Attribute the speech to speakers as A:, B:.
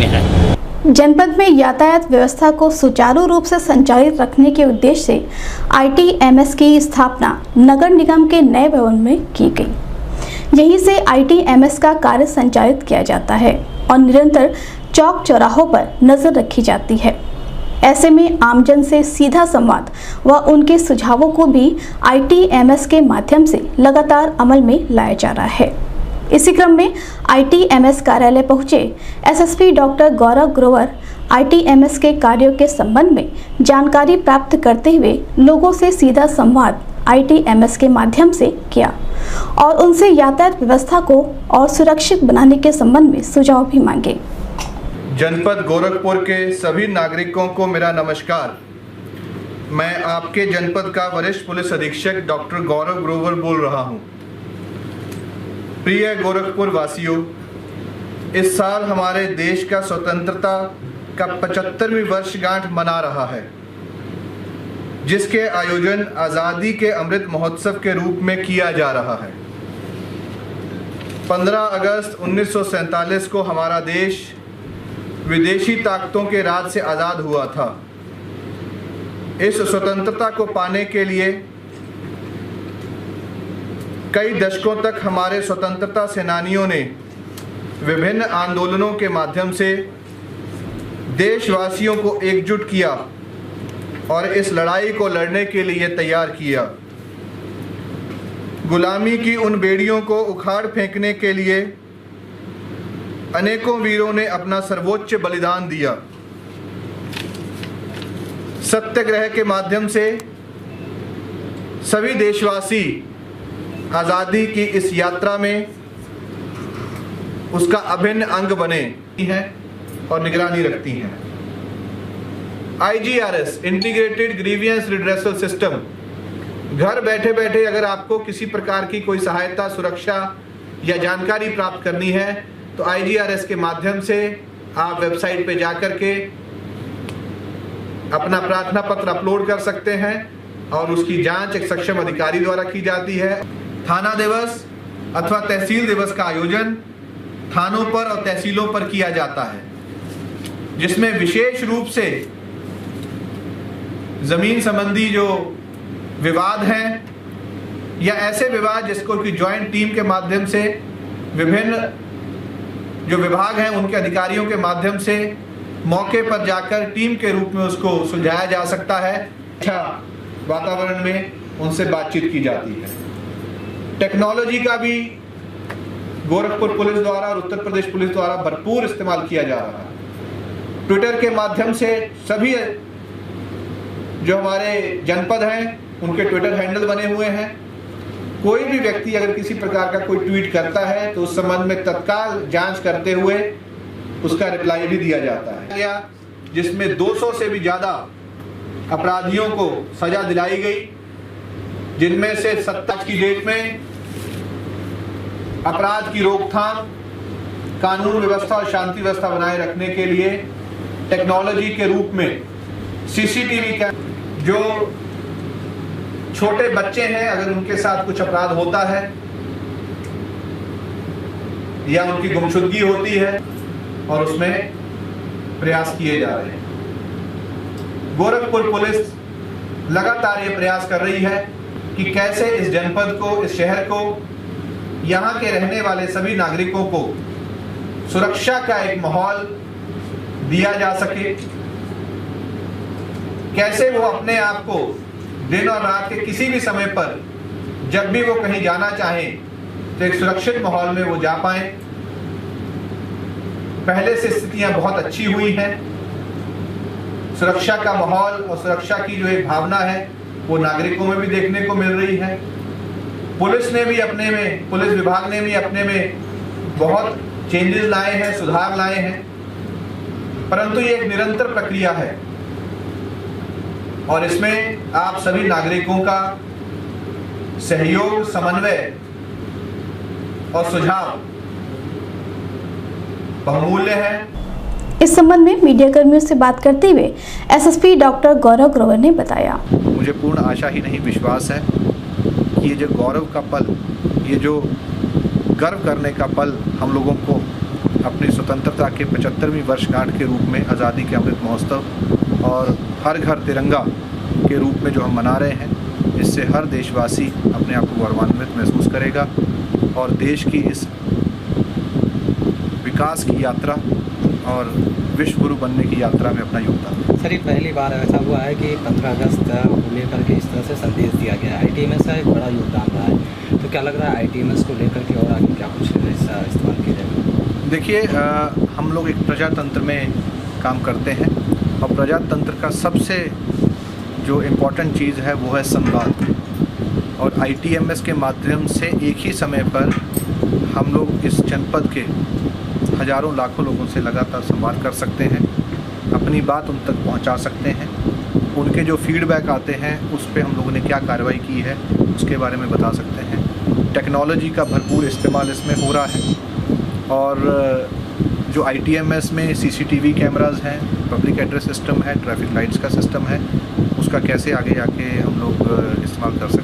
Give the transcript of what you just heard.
A: में है।
B: जनपद में यातायात व्यवस्था को सुचारू रूप से संचालित रखने के उद्देश्य से ITMS की स्थापना नगर निगम के नए भवन में की गई। यहीं से ITMS का कार्य संचालित किया जाता है और निरंतर चौक चौराहों पर नजर रखी जाती है। ऐसे में आमजन से सीधा संवाद व उनके सुझावों को भी ITMS के माध्यम से लगातार अमल में लाया जा रहा है। इसी क्रम में ITMS कार्यालय पहुंचे SSP डॉक्टर गौरव ग्रोवर ITMS के कार्यों के संबंध में जानकारी प्राप्त करते हुए लोगों से सीधा संवाद ITMS के माध्यम से किया और उनसे यातायात व्यवस्था को और सुरक्षित बनाने के संबंध में सुझाव भी मांगे।
C: जनपद गोरखपुर के सभी नागरिकों को मेरा नमस्कार। मैं आपके जनपद का वरिष्ठ पुलिस अधीक्षक डॉक्टर गौरव ग्रोवर बोल रहा हूं। प्रिय गोरखपुर वासियों, इस साल हमारे देश का स्वतंत्रता का 75वीं वर्षगांठ मना रहा है, जिसके आयोजन आज़ादी के अमृत महोत्सव के रूप में किया जा रहा है। 15 अगस्त 1947 को हमारा देश विदेशी ताकतों के राज से आज़ाद हुआ था। इस स्वतंत्रता को पाने के लिए कई दशकों तक हमारे स्वतंत्रता सेनानियों ने विभिन्न आंदोलनों के माध्यम से देशवासियों को एकजुट किया और इस लड़ाई को लड़ने के लिए तैयार किया। गुलामी की उन बेड़ियों को उखाड़ फेंकने के लिए अनेकों वीरों ने अपना सर्वोच्च बलिदान दिया। सत्याग्रह के माध्यम से सभी देशवासी आज़ादी की इस यात्रा में उसका अभिन्न अंग बने हैं और निगरानी रखती हैं। IGRS integrated grievance redressal system, घर बैठे बैठे अगर आपको किसी प्रकार की कोई सहायता, सुरक्षा या जानकारी प्राप्त करनी है तो IGRS के माध्यम से आप वेबसाइट पे जाकर के अपना प्रार्थना पत्र अपलोड कर सकते हैं और उसकी जांच एक सक्षम अधिकारी द्वारा की जाती है। थाना दिवस अथवा तहसील दिवस का आयोजन थानों पर और तहसीलों पर किया जाता है, जिसमें विशेष रूप से जमीन संबंधी जो विवाद हैं या ऐसे विवाद जिसको कि ज्वाइंट टीम के माध्यम से विभिन्न जो विभाग हैं उनके अधिकारियों के माध्यम से मौके पर जाकर टीम के रूप में उसको सुलझाया जा सकता है। अच्छा वातावरण में उनसे बातचीत की जाती है। टेक्नोलॉजी का भी गोरखपुर पुलिस द्वारा और उत्तर प्रदेश पुलिस द्वारा भरपूर इस्तेमाल किया जा रहा है। ट्विटर के माध्यम से सभी जो हमारे जनपद हैं उनके ट्विटर हैंडल बने हुए हैं। कोई भी व्यक्ति अगर किसी प्रकार का कोई ट्वीट करता है तो उस संबंध में तत्काल जांच करते हुए उसका रिप्लाई भी दिया जाता है, जिसमें 200 से भी ज्यादा अपराधियों को सजा दिलाई गई, जिनमें से 27 की डेट में अपराध की रोकथाम, कानून व्यवस्था और शांति व्यवस्था बनाए रखने के लिए टेक्नोलॉजी के रूप में CCTV का, जो छोटे बच्चे हैं अगर उनके साथ कुछ अपराध होता है या उनकी गुमशुदगी होती है और उसमें प्रयास किए जा रहे हैं। गोरखपुर पुलिस लगातार ये प्रयास कर रही है कि कैसे इस जनपद को, इस शहर को, यहाँ के रहने वाले सभी नागरिकों को सुरक्षा का एक माहौल दिया जा सके, कैसे वो अपने आप को दिन और रात के किसी भी समय पर जब भी वो कहीं जाना चाहें तो एक सुरक्षित माहौल में वो जा पाएं। पहले से स्थितियां बहुत अच्छी हुई हैं। सुरक्षा का माहौल और सुरक्षा की जो एक भावना है वो नागरिकों में भी देखने को मिल रही है। पुलिस ने भी अपने में, पुलिस विभाग ने भी अपने में बहुत चेंजेस लाए हैं, सुधार लाए हैं, परंतु ये एक निरंतर प्रक्रिया है और इसमें आप सभी नागरिकों का सहयोग, समन्वय और सुझाव बहुमूल्य है।
B: इस संबंध में मीडिया कर्मियों से बात करते हुए SSP डॉक्टर गौरव ग्रोवर ने बताया,
C: मुझे पूर्ण आशा ही नहीं विश्वास है कि ये जो गौरव का पल, ये जो गर्व करने का पल हम लोगों को अपनी स्वतंत्रता के 75वीं वर्षगांठ के रूप में आज़ादी के अमृत महोत्सव और हर घर तिरंगा के रूप में जो हम मना रहे हैं, इससे हर देशवासी अपने आप को गौरवान्वित महसूस करेगा और देश की इस विकास की यात्रा और विश्व गुरु बनने की यात्रा में अपना योगदान।
A: सर, ये पहली बार ऐसा हुआ है कि 15 अगस्त को लेकर के इस तरह से संदेश दिया गया है। ITMS का एक बड़ा योगदान रहा है, तो क्या लग रहा है ITMS को लेकर के और आगे क्या कुछ इस्तेमाल किया जाएगा?
C: देखिए, हम लोग एक प्रजातंत्र में काम करते हैं और प्रजातंत्र का सबसे जो इम्पोर्टेंट चीज़ है वो है संवाद, और ITMS के माध्यम से एक ही समय पर हम लोग इस जनपद के हज़ारों लाखों लोगों से लगातार संवाद कर सकते हैं, अपनी बात उन तक पहुंचा सकते हैं, उनके जो फीडबैक आते हैं उस पे हम लोगों ने क्या कार्रवाई की है उसके बारे में बता सकते हैं। टेक्नोलॉजी का भरपूर इस्तेमाल इसमें हो रहा है और जो ITMS में CCTV कैमराज़ हैं, पब्लिक एड्रेस सिस्टम है, ट्रैफिक लाइट्स का सिस्टम है, उसका कैसे आगे जाके हम लोग इस्तेमाल कर सकते हैं।